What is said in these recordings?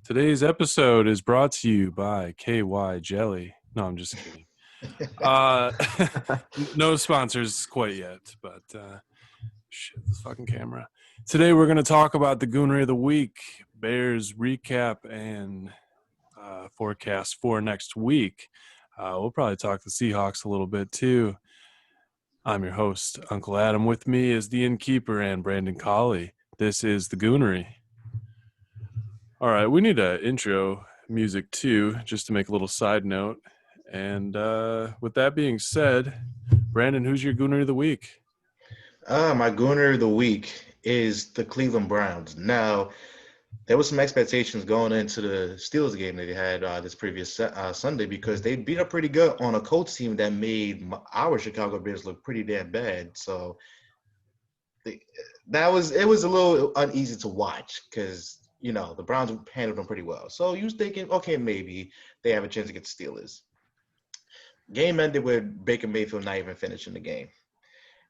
Today's episode is brought to you by KY Jelly. No, I'm just kidding. Uh, no sponsors quite yet, but shit, this fucking camera. Today we're going to talk about the Goonery of the Week, Bears recap, and forecast for next week. We'll probably talk the Seahawks a little bit too. I'm your host, Uncle Adam. With me is the Inn Keeper and Brandon Cauley. This is the Goonery. All right, we need an intro music too, just to make a little side note. And with that being said, Brandon, who's your Gooner of the Week? My Gooner of the Week is the Cleveland Browns. Now, there was some expectations going into the Steelers game that they had this previous Sunday because they beat up pretty good on a Colts team that made our Chicago Bears look pretty damn bad. So it was a little uneasy to watch because the Browns handled them pretty well. So you was thinking, okay, maybe they have a chance against the Steelers. Game ended with Baker Mayfield not even finishing the game.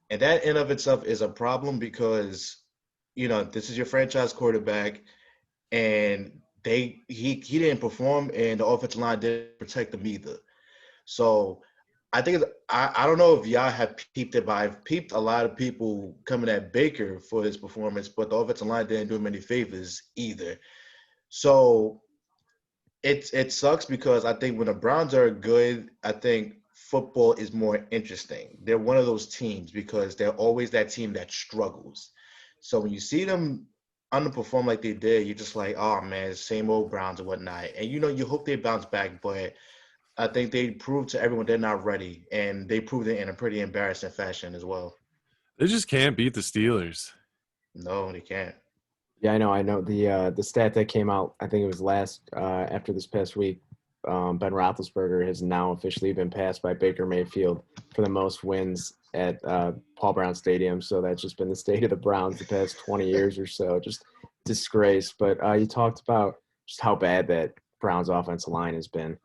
And that in of itself is a problem because, this is your franchise quarterback and he didn't perform and the offensive line didn't protect him either. So I think I don't know if y'all have peeped it, but I've peeped a lot of people coming at Baker for his performance, but the offensive line didn't do him any favors either. So it sucks because I think when the Browns are good, I think football is more interesting. They're one of those teams because they're always that team that struggles. So when you see them underperform like they did, you're just like, oh man, same old Browns and whatnot. And you hope they bounce back, but I think they proved to everyone they're not ready, and they proved it in a pretty embarrassing fashion as well. They just can't beat the Steelers. No, they can't. Yeah, I know. The stat that came out, I think it was after this past week. Ben Roethlisberger has now officially been passed by Baker Mayfield for the most wins at Paul Brown Stadium. So that's just been the state of the Browns the past 20 years or so. Just disgrace. But you talked about just how bad that Browns offensive line has been.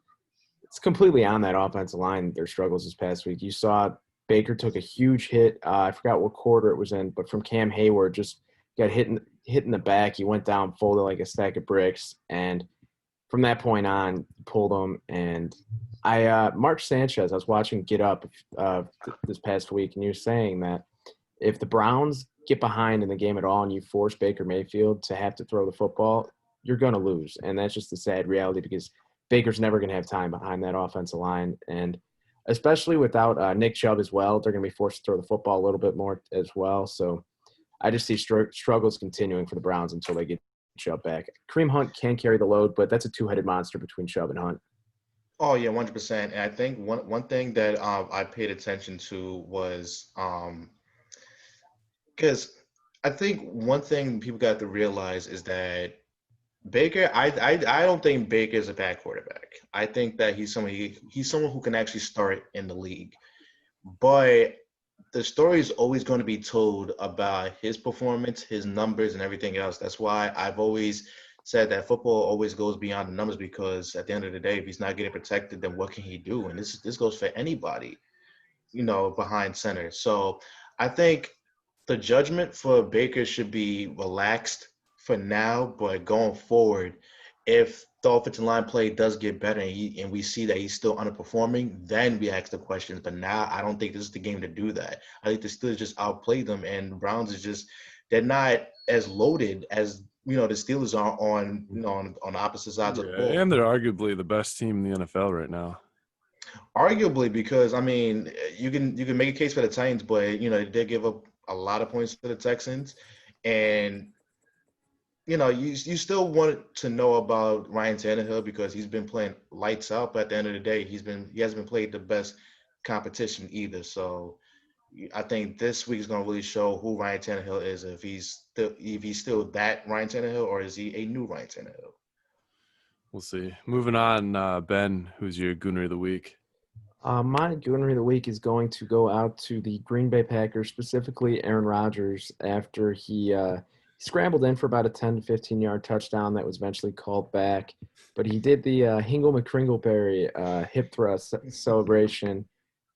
It's completely on that offensive line, their struggles this past week. You saw Baker took a huge hit. I forgot what quarter it was in, but from Cam Hayward, just got hit in the back. He went down, folded like a stack of bricks, and from that point on, pulled him. And Mark Sanchez, I was watching Get Up this past week, and he was saying that if the Browns get behind in the game at all and you force Baker Mayfield to have to throw the football, you're going to lose. And that's just the sad reality because Baker's never going to have time behind that offensive line. And especially without Nick Chubb as well, they're going to be forced to throw the football a little bit more as well. So I just see struggles continuing for the Browns until they get Chubb back. Kareem Hunt can carry the load, but that's a two-headed monster between Chubb and Hunt. Oh yeah, 100%. And I think one thing that I paid attention to was because I think one thing people got to realize is that Baker, I don't think Baker is a bad quarterback. I think that he's someone who can actually start in the league. But the story is always going to be told about his performance, his numbers, and everything else. That's why I've always said that football always goes beyond the numbers because at the end of the day, if he's not getting protected, then what can he do? And this goes for anybody, behind center. So I think the judgment for Baker should be relaxed for now, but going forward, if the offensive line play does get better and we see that he's still underperforming, then we ask the questions. But now I don't think this is the game to do that. I think the Steelers just outplayed them, and the Browns they're not as loaded as the Steelers are on on opposite sides of the ball. And they're arguably the best team in the NFL right now. Arguably, because I mean, you can make a case for the Titans, but they did give up a lot of points to the Texans, and you still want to know about Ryan Tannehill because he's been playing lights out, but at the end of the day, he hasn't been playing the best competition either. So I think this week is going to really show who Ryan Tannehill is, if he's still that Ryan Tannehill or is he a new Ryan Tannehill. We'll see. Moving on, Ben, who's your Gooner of the Week? My Goonery of the Week is going to go out to the Green Bay Packers, specifically Aaron Rodgers, after he scrambled in for about a 10 to 15-yard touchdown that was eventually called back. But he did the Hingle McCringleberry hip thrust celebration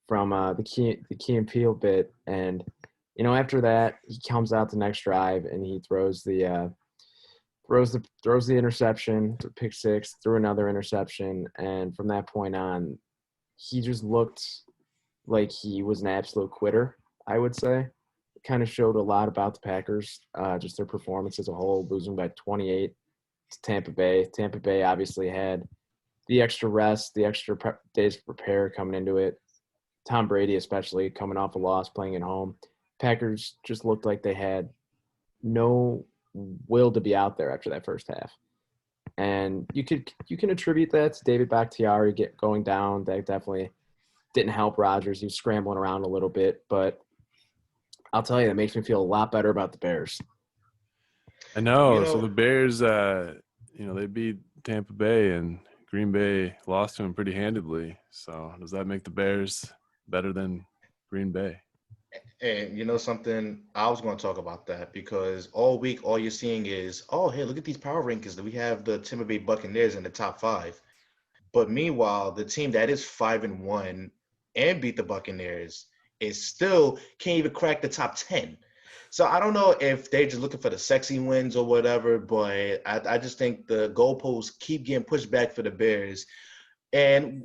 from the Key and Peele bit. And, after that, he comes out the next drive and he throws the throws the interception, pick six, threw another interception, and from that point on, he just looked like he was an absolute quitter, I would say. It kind of showed a lot about the Packers, just their performance as a whole, losing by 28 to Tampa Bay. Tampa Bay obviously had the extra rest, the extra days to prepare coming into it. Tom Brady especially coming off a loss, playing at home. Packers just looked like they had no will to be out there after that first half. And you can attribute that to David Bakhtiari going down. That definitely didn't help Rodgers. He was scrambling around a little bit, but I'll tell you, that makes me feel a lot better about the Bears. I know. You know, So the Bears, they beat Tampa Bay, and Green Bay lost to them pretty handedly. So does that make the Bears better than Green Bay? and you know something, I was going to talk about that because all week, all you're seeing is, oh, hey, look at these power rankings that we have the Tampa Bay Buccaneers in the top 5. But meanwhile, the team that is 5-1 and beat the Buccaneers is still can't even crack the top 10. So I don't know if they're just looking for the sexy wins or whatever, but I just think the goalposts keep getting pushed back for the Bears. And,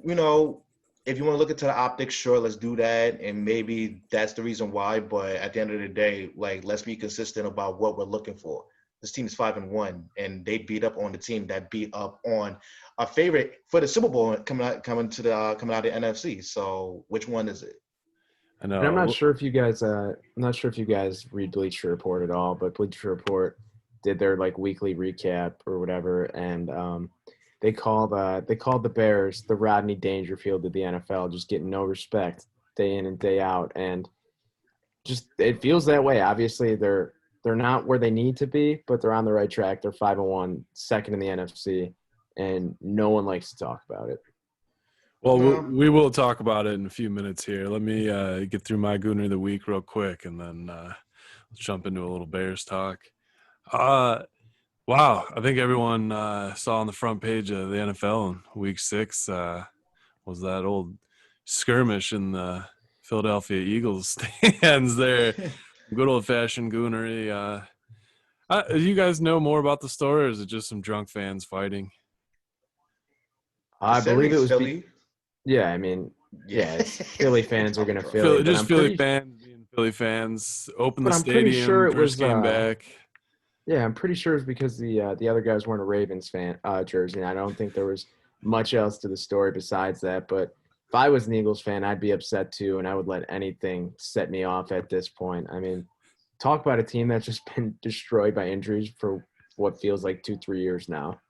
if you want to look into the optics, sure, let's do that. And maybe that's the reason why. But at the end of the day, let's be consistent about what we're looking for. This team is 5-1, and they beat up on the team that beat up on a favorite for the Super Bowl coming out of the NFC. So which one is it? I know. And I'm not sure if you guys read Bleacher Report at all, but Bleacher Report did their weekly recap or whatever, and they called the Bears the Rodney Dangerfield of the NFL, just getting no respect day in and day out, and just it feels that way. Obviously, they're not where they need to be, but they're on the right track. They're 5-1, second in the NFC, and no one likes to talk about it. Well, we will talk about it in a few minutes here. Let me get through my Goonery of the week real quick, and then let's jump into a little Bears talk. Wow, I think everyone saw on the front page of the NFL in Week 6 was that old skirmish in the Philadelphia Eagles stands there. Good old-fashioned Goonery. Do you guys know more about the story, or is it just some drunk fans fighting? I believe it was Philly. Yeah, I mean, Philly fans are going to Philly. Philly fans being Philly fans. Open the stadium, pretty sure it first was, game back. Yeah, I'm pretty sure it's because the other guys weren't a Ravens fan jersey. I don't think there was much else to the story besides that. But if I was an Eagles fan, I'd be upset too, and I would let anything set me off at this point. I mean, talk about a team that's just been destroyed by injuries for what feels like 2-3 years now.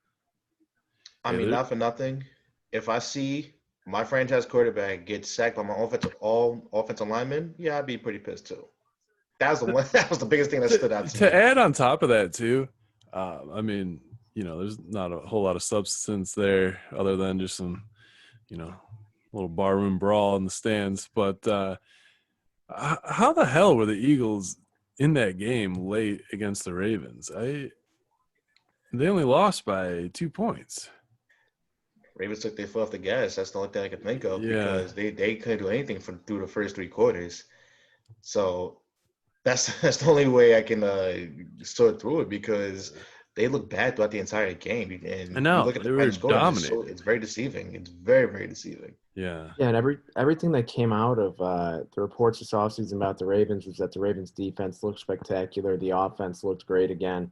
I mean, not for nothing. If I see my franchise quarterback get sacked by my offensive linemen, yeah, I'd be pretty pissed too. That was the biggest thing that stood out to me. To add on top of that too, I mean, there's not a whole lot of substance there other than just some, little barroom brawl in the stands. But how the hell were the Eagles in that game late against the Ravens? They only lost by 2 points. Ravens took their foot off the gas. That's the only thing I could think of because they couldn't do anything through the first 3 quarters. So that's the only way I can sort through it because they look bad throughout the entire game. And I know you look at they the were score, dominating. it's very deceiving. It's very, very deceiving. Yeah. Yeah, and everything that came out of the reports this offseason about the Ravens was that the Ravens defense looked spectacular. The offense looked great again.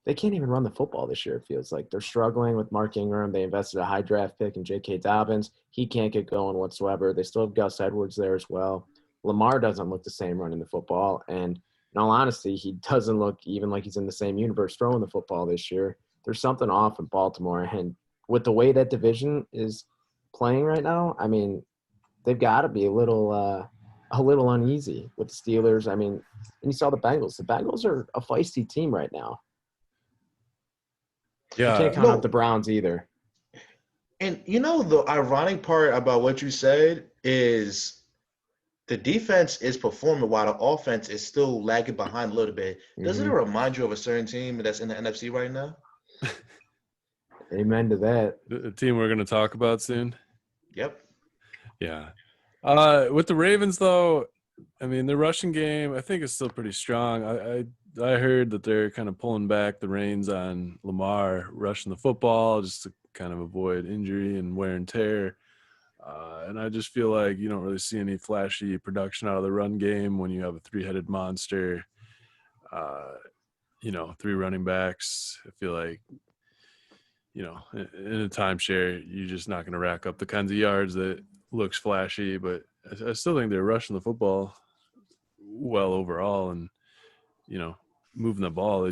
They can't even run the football this year, it feels like. They're struggling with Mark Ingram. They invested a high draft pick in J.K. Dobbins. He can't get going whatsoever. They still have Gus Edwards there as well. Lamar doesn't look the same running the football. And in all honesty, he doesn't look even like he's in the same universe throwing the football this year. There's something off in Baltimore. And with the way that division is playing right now, I mean, they've got to be a little uneasy with the Steelers. I mean, and you saw the Bengals. The Bengals are a feisty team right now. Yeah. You can't count out the Browns either. And the ironic part about what you said is the defense is performing while the offense is still lagging behind a little bit. Doesn't it remind you of a certain team that's in the NFC right now? Amen to that. The team we're going to talk about soon. Yep. Yeah. With the Ravens, though, I mean, the rushing game, I think, is still pretty strong. I heard that they're kind of pulling back the reins on Lamar rushing the football just to kind of avoid injury and wear and tear. And I just feel like you don't really see any flashy production out of the run game when you have a three-headed monster. Three running backs. I feel like, in a timeshare, you're just not going to rack up the kinds of yards that looks flashy. But I still think they're rushing the football well overall, and moving the ball. They're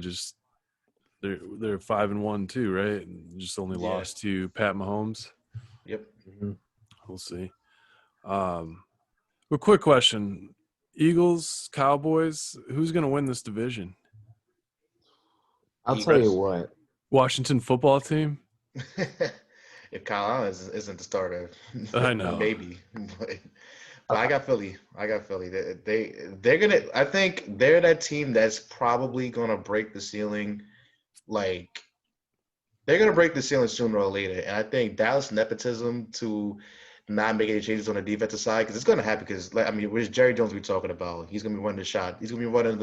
5-1 too, right? And just only lost to Pat Mahomes. Yep. Mm-hmm. We'll see. But quick question: Eagles, Cowboys. Who's going to win this division? I'll tell you what. Washington football team. If Kyle Allen isn't the starter, I know. Maybe. But I got Philly. They're gonna. I think they're that team that's probably gonna break the ceiling. Like they're gonna break the ceiling sooner or later. And I think Dallas nepotism to not make any changes on the defensive side, because it's gonna happen. Because where's Jerry Jones we talking about? He's gonna be running the shot. He's gonna be running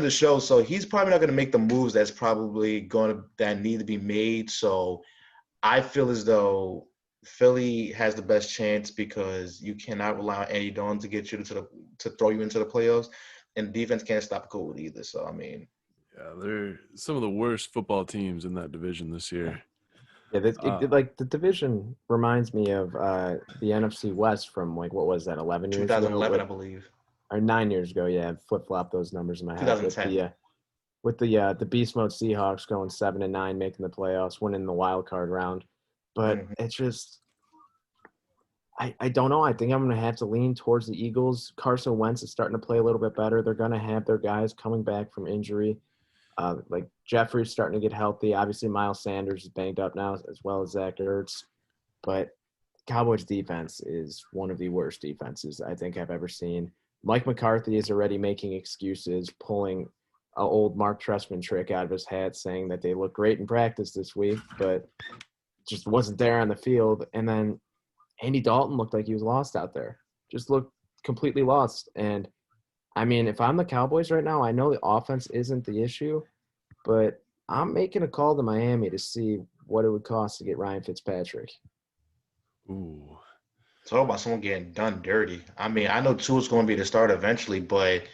the show. So he's probably not gonna make the moves that need to be made. So I feel as though Philly has the best chance because you cannot rely on Andy Dalton to get you to throw you into the playoffs, and defense can't stop Cole either. So yeah, they're some of the worst football teams in that division this year. Yeah, the division reminds me of the NFC West from what was that, 11 years 2011, ago? I believe. Or 9 years ago, yeah. Flip-flop those numbers in my head. 2010. With the beast mode Seahawks going 7-9, making the playoffs, winning the wild card round. But it's just I don't know. I think I'm going to have to lean towards the Eagles. Carson Wentz is starting to play a little bit better. They're going to have their guys coming back from injury. Like Jeffrey's starting to get healthy. Obviously, Miles Sanders is banged up now, as well as Zach Ertz. But Cowboys defense is one of the worst defenses I think I've ever seen. Mike McCarthy is already making excuses, pulling an old Mark Trestman trick out of his hat, saying that they look great in practice this week, but just wasn't there on the field. And then Andy Dalton looked like he was lost out there. Just looked completely lost. And, if I'm the Cowboys right now, I know the offense isn't the issue, but I'm making a call to Miami to see what it would cost to get Ryan Fitzpatrick. Ooh. Talk about someone getting done dirty. I know Tua's going to be the starter eventually, but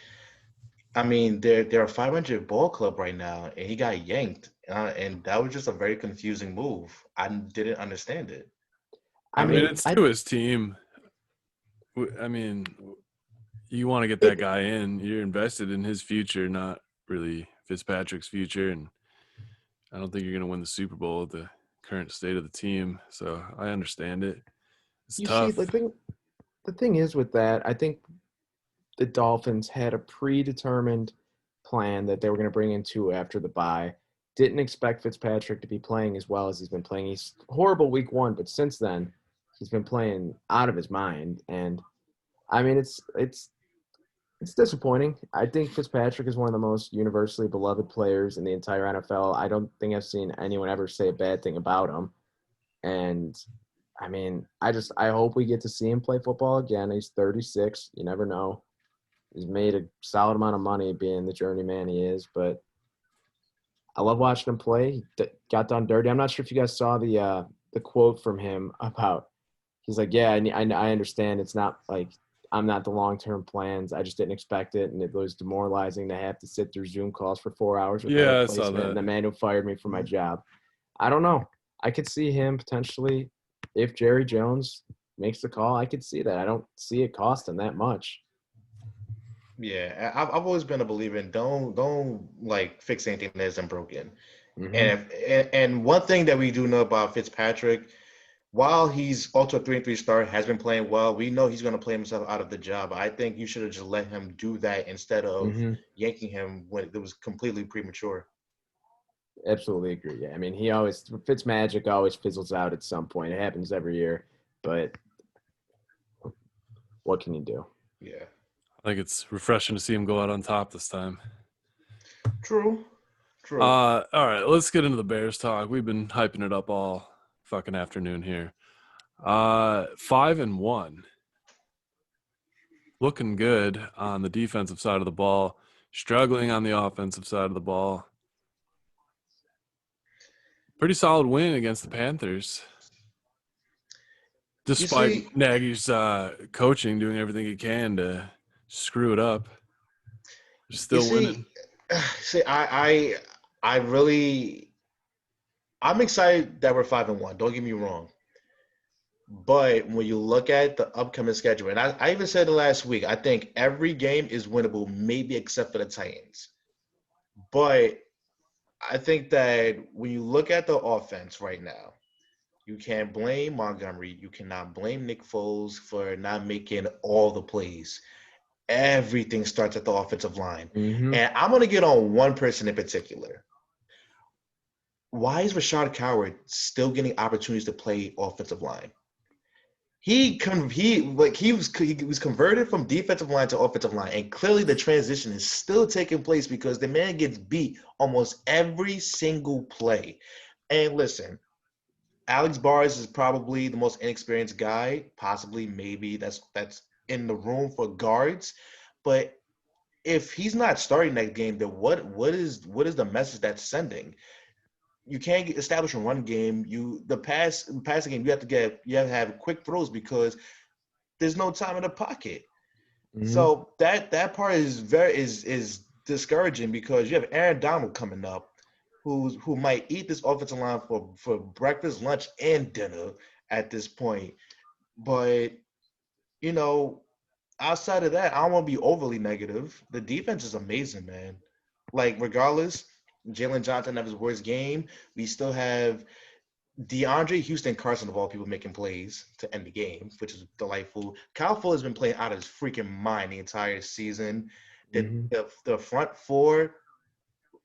they're a 500 ball club right now, and he got yanked, and that was just a very confusing move. I didn't understand it. It's to his team. You want to get that guy in. You're invested in his future, not really Fitzpatrick's future, and I don't think you're going to win the Super Bowl with the current state of the team. So I understand it. It's tough. See, the thing is with that, I think the Dolphins had a predetermined plan that they were going to bring in Tua after the bye. Didn't expect Fitzpatrick to be playing as well as he's been playing. He's horrible week 1, but since then he's been playing out of his mind. And it's disappointing. I think Fitzpatrick is one of the most universally beloved players in the entire NFL. I don't think I've seen anyone ever say a bad thing about him. And I hope we get to see him play football again. He's 36. You never know. He's made a solid amount of money being the journeyman he is, but I love watching him play. He got done dirty. I'm not sure if you guys saw the quote from him about, he's like, yeah, I understand. It's not like I'm not the long-term plans. I just didn't expect it, and it was demoralizing to have to sit through Zoom calls for 4 hours with I saw that. And the man who fired me from my job. I don't know. I could see him potentially, if Jerry Jones makes the call, I could see that. I don't see it cost him that much. Yeah, I've always been a believer in don't fix anything that isn't broken. And one thing that we do know about Fitzpatrick, while he's also a 3-3 star, has been playing well, we know he's going to play himself out of the job. I think you should have just let him do that instead of yanking him when it was completely premature. Absolutely agree. Yeah, Fitzmagic always fizzles out at some point. It happens every year, but what can you do? Yeah. I think it's refreshing to see him go out on top this time. True. All right, let's get into the Bears talk. We've been hyping it up all fucking afternoon here. 5-1. looking good on the defensive side of the ball, struggling on the offensive side of the ball. Pretty solid win against the Panthers. Despite Nagy's coaching doing everything he can to screw it up. Still winning. I'm excited that we're 5-1. Don't get me wrong. But when you look at the upcoming schedule, and I even said it last week, I think every game is winnable, maybe except for the Titans. But I think that when you look at the offense right now, you can't blame Montgomery. You cannot blame Nick Foles for not making all the plays. Everything starts at the offensive line. Mm-hmm. And I'm going to get on one person in particular. Why is Rashad Coward still getting opportunities to play offensive line? He was converted from defensive line to offensive line, and clearly the transition is still taking place because the man gets beat almost every single play. And listen, Alex Bars is probably the most inexperienced guy, possibly maybe that's in the room for guards. But if he's not starting that game, then what is the message that's sending? You can't establish a run game. The passing game, you have to have quick throws because there's no time in the pocket. Mm-hmm. So that part is is discouraging because you have Aaron Donald coming up, who might eat this offensive line for breakfast, lunch, and dinner at this point. But outside of that, I don't want to be overly negative. The defense is amazing, man. Like regardless, Jalen Johnson had his worst game. We still have DeAndre Houston Carson, of all people, making plays to end the game, which is delightful. Kyle Fuller has been playing out of his freaking mind the entire season. The front four,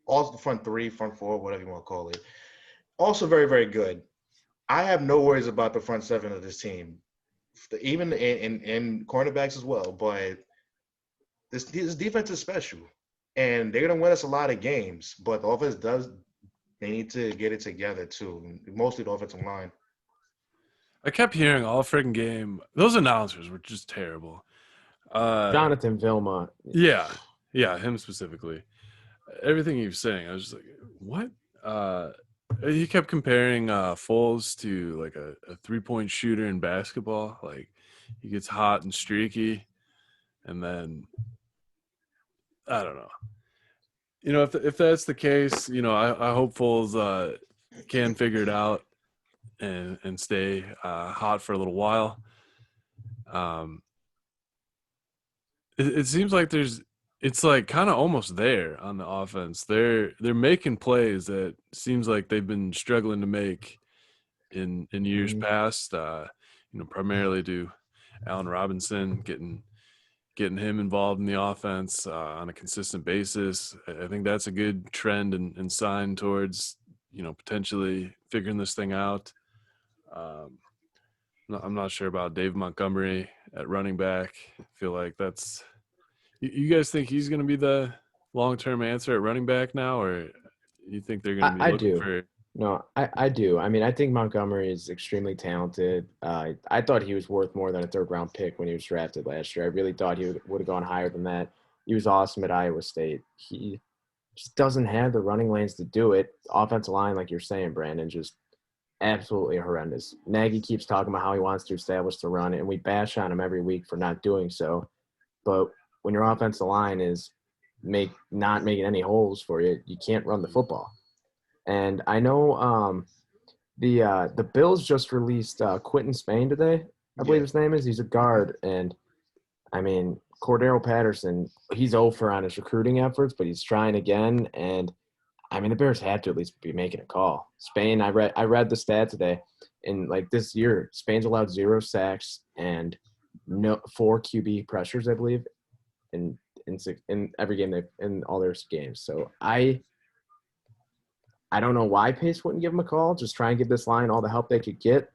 also the front three, front four, whatever you want to call it, also very, very good. I have no worries about the front seven of this team, even in cornerbacks as well. But this defense is special, and they're going to win us a lot of games. But the offense they need to get it together too, mostly the offensive line. I kept hearing all freaking game. Those announcers were just terrible. Jonathan Vilma. Yeah, him specifically. Everything he was saying, I was just like, what? He kept comparing Foles to like a 3-point shooter in basketball. Like he gets hot and streaky, and then I don't know. If that's the case, I hope Foles can figure it out and stay hot for a little while. It seems like it's like kind of almost there on the offense. They're making plays that seems like they've been struggling to make in years past. Primarily to Allen Robinson getting him involved in the offense on a consistent basis. I think that's a good trend and sign towards, potentially figuring this thing out. I'm not sure about Dave Montgomery at running back. I feel like that's – you guys think he's going to be the long-term answer at running back now, or you think they're going to be looking for – No, I do. I mean, I think Montgomery is extremely talented. I thought he was worth more than a third-round pick when he was drafted last year. I really thought he would have gone higher than that. He was awesome at Iowa State. He just doesn't have the running lanes to do it. Offensive line, like you're saying, Brandon, just absolutely horrendous. Nagy keeps talking about how he wants to establish the run, and we bash on him every week for not doing so. But when your offensive line is not making any holes for you, you can't run the football. And I know the Bills just released Quentin Spain today, I believe his name is. He's a guard. And, I mean, Cordero Patterson, he's over on his recruiting efforts, but he's trying again. And, I mean, the Bears have to at least be making a call. Spain, I read the stat today. In, like, this year, Spain's allowed 0 sacks and 4 QB pressures, I believe, in every game in all their games. So I don't know why Pace wouldn't give him a call. Just try and give this line all the help they could get.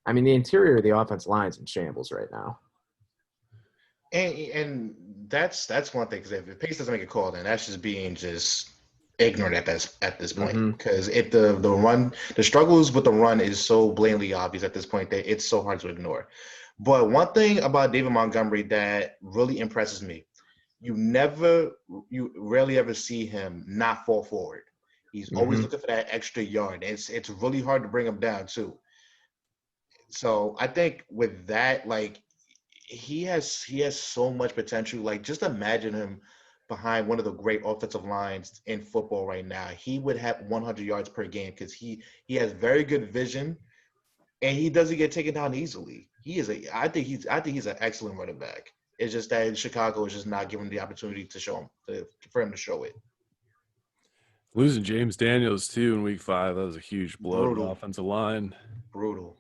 I mean, the interior of the offense line's in shambles right now. And that's one thing, because if Pace doesn't make a call, then that's just being ignorant at this point. Because if the struggles with the run is so blatantly obvious at this point that it's so hard to ignore. But one thing about David Montgomery that really impresses me, you rarely ever see him not fall forward. He's always Mm-hmm. looking for that extra yard. It's really hard to bring him down too. So I think with that, like he has so much potential. Like just imagine him behind one of the great offensive lines in football right now. He would have 100 yards per game because he has very good vision and he doesn't get taken down easily. I think he's an excellent running back. It's just that Chicago is just not giving him the opportunity to show him for him to show it. Losing James Daniels too in week 5, that was a huge blow to the Brutal, offensive line. brutal.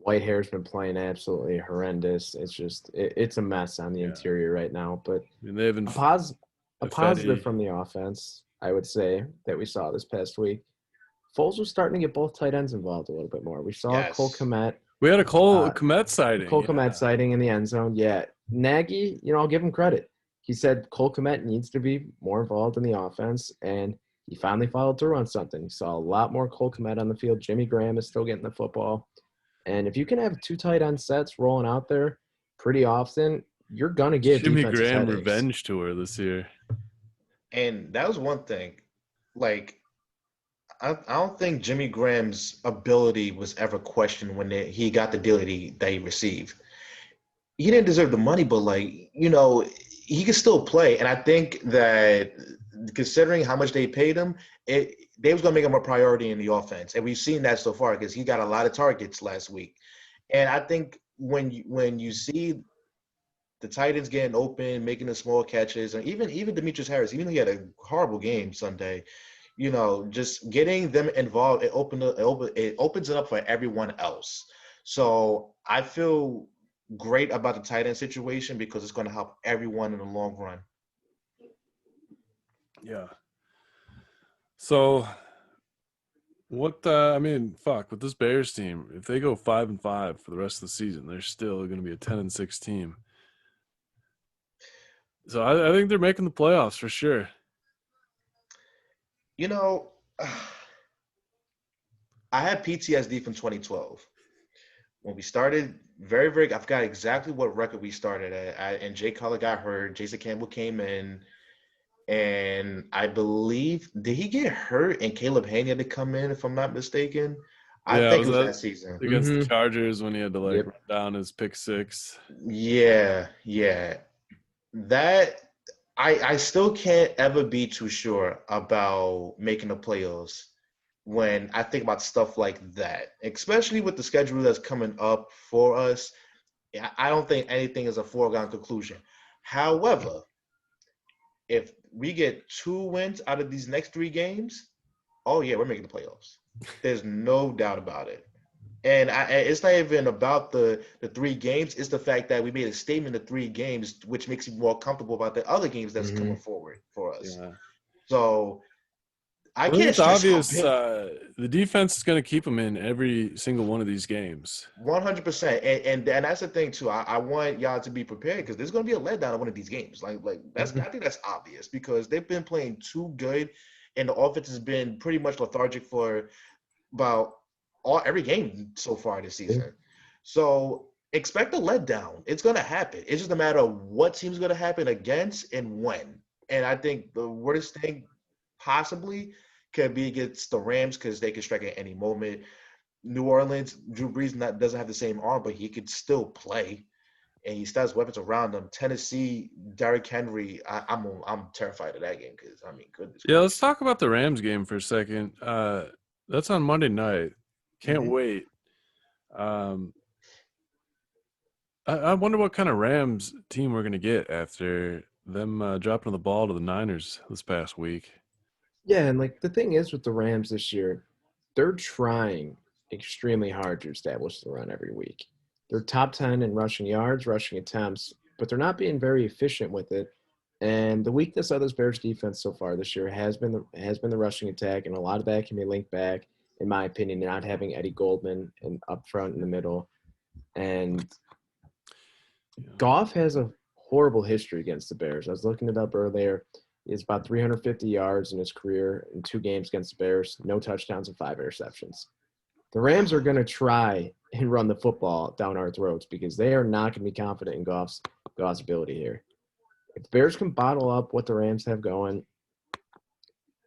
Whitehair's been playing absolutely horrendous. It's a mess on the interior right now. But I mean, they haven't a positive from the offense, I would say, that we saw this past week. Foles was starting to get both tight ends involved a little bit more. We saw Cole Yes. Komet. We had a Cole Komet sighting. Cole Komet sighting in the end zone. Yeah. Nagy, I'll give him credit. He said Cole Komet needs to be more involved in the offense, and he finally followed through on something. He saw a lot more Cole Komet on the field. Jimmy Graham is still getting the football. And if you can have 2 tight end sets rolling out there pretty often, you're going to give Jimmy defenses Graham headaches. revenge tour this year. And that was one thing. Like, I don't think Jimmy Graham's ability was ever questioned when he got the deal that he received. He didn't deserve the money, but he could still play. And I think that considering how much they paid him, they was gonna make him a priority in the offense, and we've seen that so far because he got a lot of targets last week. And I think when you see the Titans getting open, making the small catches, and even Demetrius Harris, even though he had a horrible game Sunday, just getting them involved, it opens it up for everyone else. So I feel great about the tight end situation because it's going to help everyone in the long run. Yeah. So with this Bears team, if they go 5-5 for the rest of the season, they're still going to be a 10-6 team. So I think they're making the playoffs for sure. I had PTSD from 2012 when we started I forgot exactly what record we started at. And Jay Cutler got hurt. Jason Campbell came in. And I believe, did he get hurt and Caleb Haney had to come in, if I'm not mistaken? I think it was that season. Against the Chargers when he had to run down his pick 6. Yeah. That I still can't ever be too sure about making the playoffs when I think about stuff like that, especially with the schedule that's coming up for us. I don't think anything is a foregone conclusion. However, if we get 2 wins out of these next 3 games, oh yeah, we're making the playoffs. There's no doubt about it. And it's not even about the 3 games. It's the fact that we made a statement of 3 games, which makes you more comfortable about the other games that's coming forward for us. Yeah. So I can't. It's obvious the defense is going to keep them in every single one of these games. 100%, and that's the thing too. I want y'all to be prepared because there's going to be a letdown in one of these games. Like that's I think that's obvious because they've been playing too good, and the offense has been pretty much lethargic for about every game so far this season. So expect a letdown. It's going to happen. It's just a matter of what team's going to happen against and when. And I think the worst thing possibly could be against the Rams because they can strike at any moment. New Orleans, Drew Brees doesn't have the same arm, but he could still play, and he still has weapons around him. Tennessee, Derrick Henry, I'm terrified of that game because goodness. Yeah, let's talk about the Rams game for a second. That's on Monday night. Can't wait. I wonder what kind of Rams team we're going to get after them dropping the ball to the Niners this past week. Yeah, and the thing is with the Rams this year, they're trying extremely hard to establish the run every week. They're top 10 in rushing yards, rushing attempts, but they're not being very efficient with it. And the weakness of this Bears defense so far this year has been the rushing attack, and a lot of that can be linked back, in my opinion, to not having Eddie Goldman up front in the middle. And Goff has a horrible history against the Bears. I was looking it up earlier. He has about 350 yards in his career in 2 games against the Bears, no touchdowns and 5 interceptions. The Rams are going to try and run the football down our throats because they are not going to be confident in Goff's ability here. If the Bears can bottle up what the Rams have going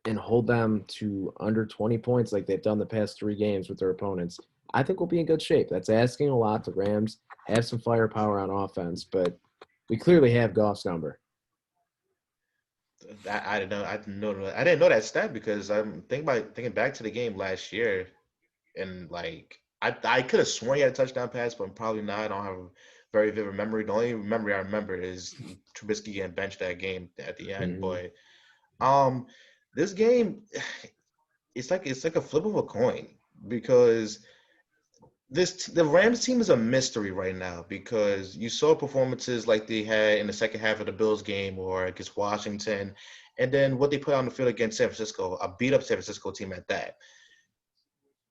and hold them to under 20 points like they've done the past 3 games with their opponents, I think we'll be in good shape. That's asking a lot. The Rams have some firepower on offense, but we clearly have Goff's number. I didn't know. I didn't know that stat because I'm thinking back to the game last year, and like I could have sworn he had a touchdown pass, but probably not. I don't have a very vivid memory. The only memory I remember is Trubisky getting benched that game at the end. Mhm. But this game, it's like a flip of a coin because the Rams team is a mystery right now because you saw performances like they had in the second half of the Bills game or against Washington, and then what they put on the field against San Francisco, a beat up San Francisco team at that.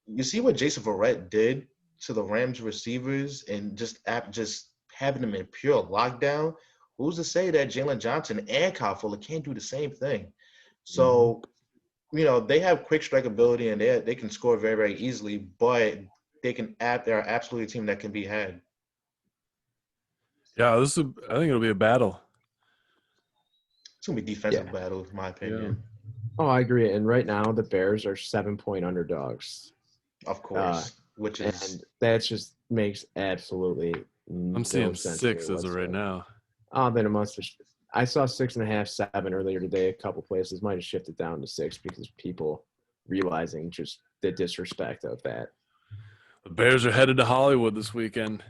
You see what Jason Verrett did to the Rams receivers and just having them in pure lockdown. Who's to say that Jalen Johnson and Kyle Fuller can't do the same thing? So, they have quick strike ability and they can score very, very easily, but they're absolutely a team that can be had. Yeah, I think it'll be a battle. It's gonna be a defensive battle, in my opinion. Oh, I agree. And right now the Bears are 7-point underdogs. Of course. And that just makes absolutely I'm seeing no sense 6 as of right now. Oh, then it must have. I saw 6.5, 7 earlier today. A couple places might have shifted down to 6 because people realizing just the disrespect of that. The Bears are headed to Hollywood this weekend.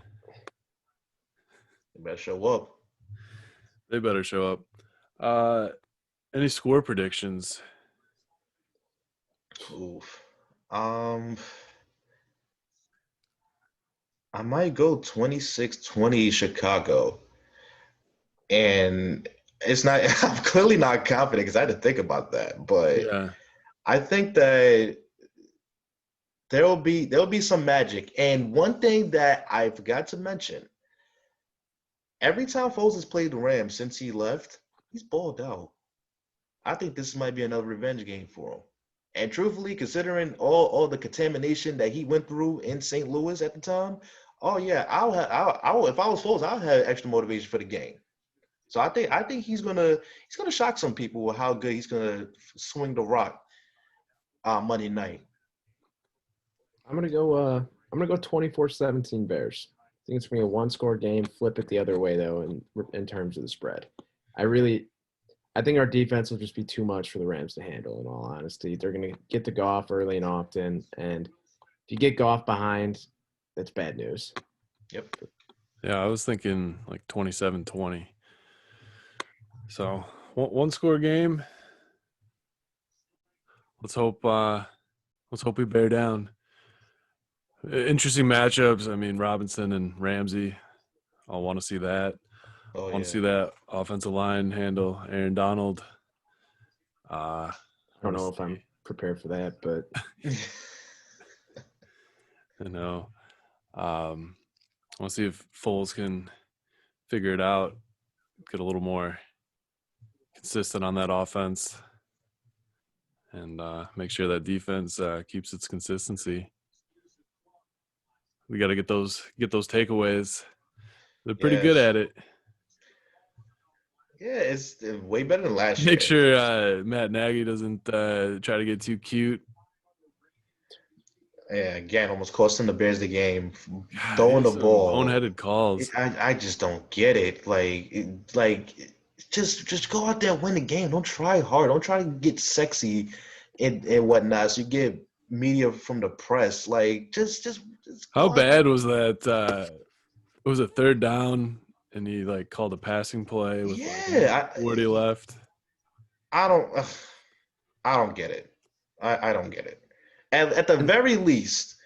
They better show up. They better show up. Any score predictions? Oof. I might go 26-20 Chicago. And it's not I'm clearly not confident because I had to think about that. But Yeah. I think that there'll be some magic. And one thing that I forgot to mention, every time Foles has played the Rams since he left, he's balled out. I think this might be another revenge game for him. And truthfully, considering all the contamination that he went through in St. Louis at the time, oh yeah, I'll if I was Foles, I'll have extra motivation for the game. So I think he's gonna shock some people with how good he's gonna swing the rock Monday night. I'm gonna go 24-17 Bears. I think it's gonna be a 1-score game. Flip it the other way though, in terms of the spread. I think our defense will just be too much for the Rams to handle, in all honesty. They're going to get the Goff early and often, and if you get Goff behind, that's bad news. Yep. Yeah, I was thinking like 27-20. So, 1-score game. Let's hope we bear down. Interesting matchups. I mean, Robinson and Ramsey. I'll want to see that. Oh, I want to see that offensive line handle Aaron Donald. I don't know if I'm prepared for that, but I know. I want to see if Foles can figure it out, get a little more consistent on that offense, and make sure that defense keeps its consistency. We got to get those takeaways. They're pretty good at it. Yeah, it's way better than last year. Make sure Matt Nagy doesn't try to get too cute. Yeah, again, almost costing the Bears the game. Throwing the ball. Boneheaded calls. I just don't get it. Just go out there and win the game. Don't try hard. Don't try to get sexy and whatnot. So you get media from the press. Just How bad was that? It was a 3rd down, and he called a passing play with 40 left. I don't get it. I don't get it. And at the very least,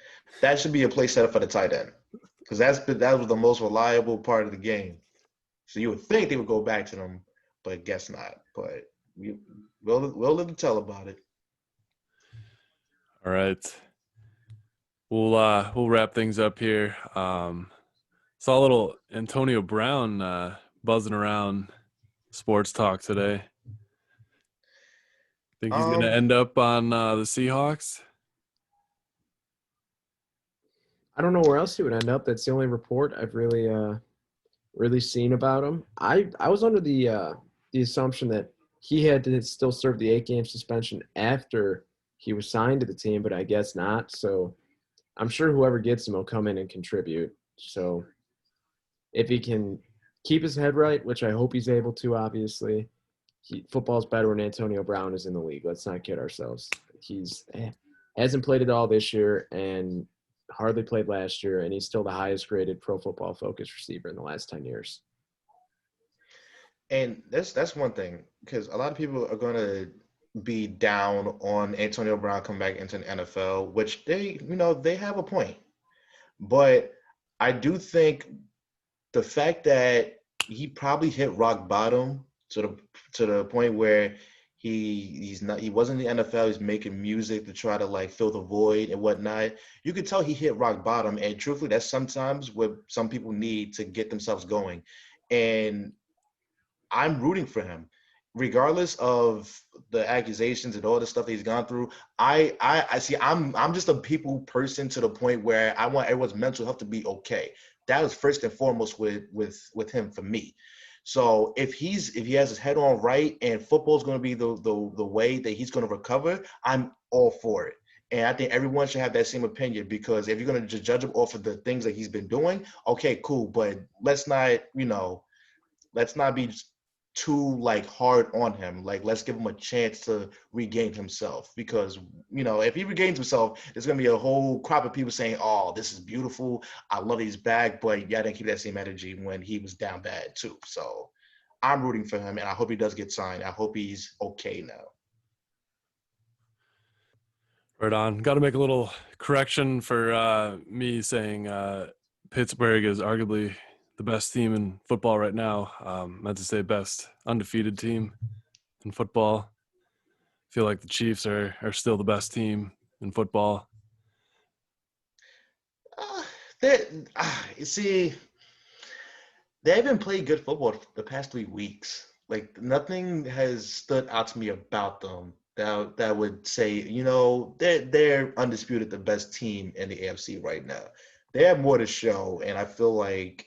that should be a play setup for the tight end because that was the most reliable part of the game. So you would think they would go back to them, but guess not. But we'll live to tell about it. All right. We'll wrap things up here. Saw a little Antonio Brown buzzing around sports talk today. Think he's going to end up on the Seahawks? I don't know where else he would end up. That's the only report I've really seen about him. I was under the assumption that he had to still serve the 8-game suspension after he was signed to the team, but I guess not. So I'm sure whoever gets him will come in and contribute. So if he can keep his head right, which I hope he's able to, obviously, football's better when Antonio Brown is in the league. Let's not kid ourselves. He's hasn't played at all this year and hardly played last year, and he's still the highest graded Pro Football Focus receiver in the last 10 years. And that's one thing, because a lot of people are going to be down on Antonio Brown coming back into the NFL, which they have a point. But I do think the fact that he probably hit rock bottom to the point where he wasn't in the NFL, he's making music to try to like fill the void and whatnot. You could tell he hit rock bottom, and truthfully, that's sometimes what some people need to get themselves going. And I'm rooting for him, regardless of the accusations and all the stuff that he's gone through. I see. I'm just a people person to the point where I want everyone's mental health to be okay. That was first and foremost with him for me. So if he has his head on right and football is going to be the way that he's going to recover, I'm all for it. And I think everyone should have that same opinion, because if you're going to just judge him off of the things that he's been doing, okay, cool. But let's not be too like hard on him. Like, let's give him a chance to regain himself, because if he regains himself, there's gonna be a whole crop of people saying, "Oh, this is beautiful. I love he's back," but yeah, I didn't keep that same energy when he was down bad too. So I'm rooting for him, and I hope he does get signed. I hope he's okay now. Right on. Got to make a little correction for me saying Pittsburgh is arguably the best team in football right now. Meant to say best undefeated team in football. Feel like the Chiefs are still the best team in football. You see, they haven't played good football the past 3 weeks. Like, nothing has stood out to me about them that would say, they're undisputed the best team in the AFC right now. They have more to show, and I feel like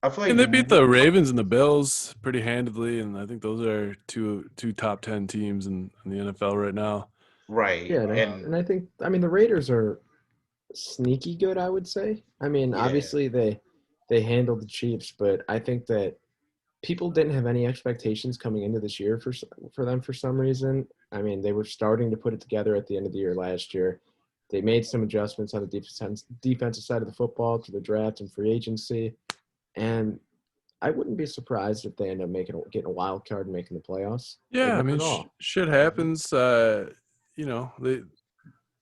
And they beat the Ravens and the Bills pretty handedly, and I think those are two top 10 teams in the NFL right now. Right. Yeah, and I think the Raiders are sneaky good, I would say. Obviously they handled the Chiefs, but I think that people didn't have any expectations coming into this year for them for some reason. They were starting to put it together at the end of the year last year. They made some adjustments on the defensive side of the football to the draft and free agency, and I wouldn't be surprised if they end up getting a wild card and making the playoffs. Yeah, Like, shit happens. The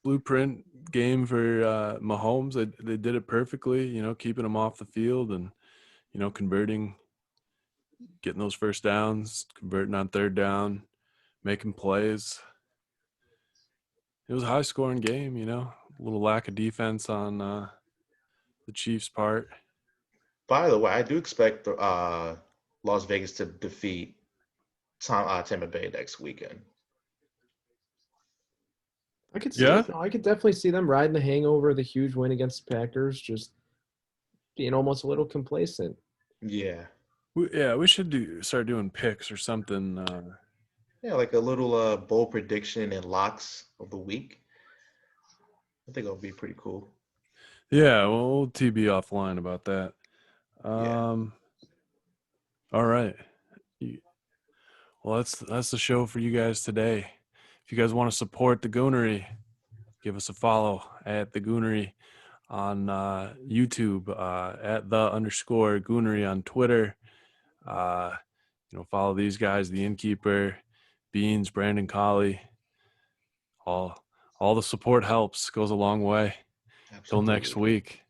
blueprint game for Mahomes. They did it perfectly. Keeping him off the field and converting, getting those first downs, converting on third down, making plays. It was a high-scoring game. A little lack of defense on the Chiefs' part. By the way, I do expect Las Vegas to defeat Tampa Bay next weekend. I could see Yeah? it. No, I could definitely see them riding the hangover of the huge win against the Packers, just being almost a little complacent. Yeah. We should start doing picks or something. Yeah, like a little bold prediction and locks of the week. I think it'll be pretty cool. Yeah, we'll TB offline about that. Yeah. All right. Well, that's the show for you guys today. If you guys want to support the Goonery, give us a follow at the Goonery on YouTube, at @the_Goonery on Twitter. Follow these guys, the Inn Keeper, Beans, Brandon Cauley. All the support helps, goes a long way. Till next week.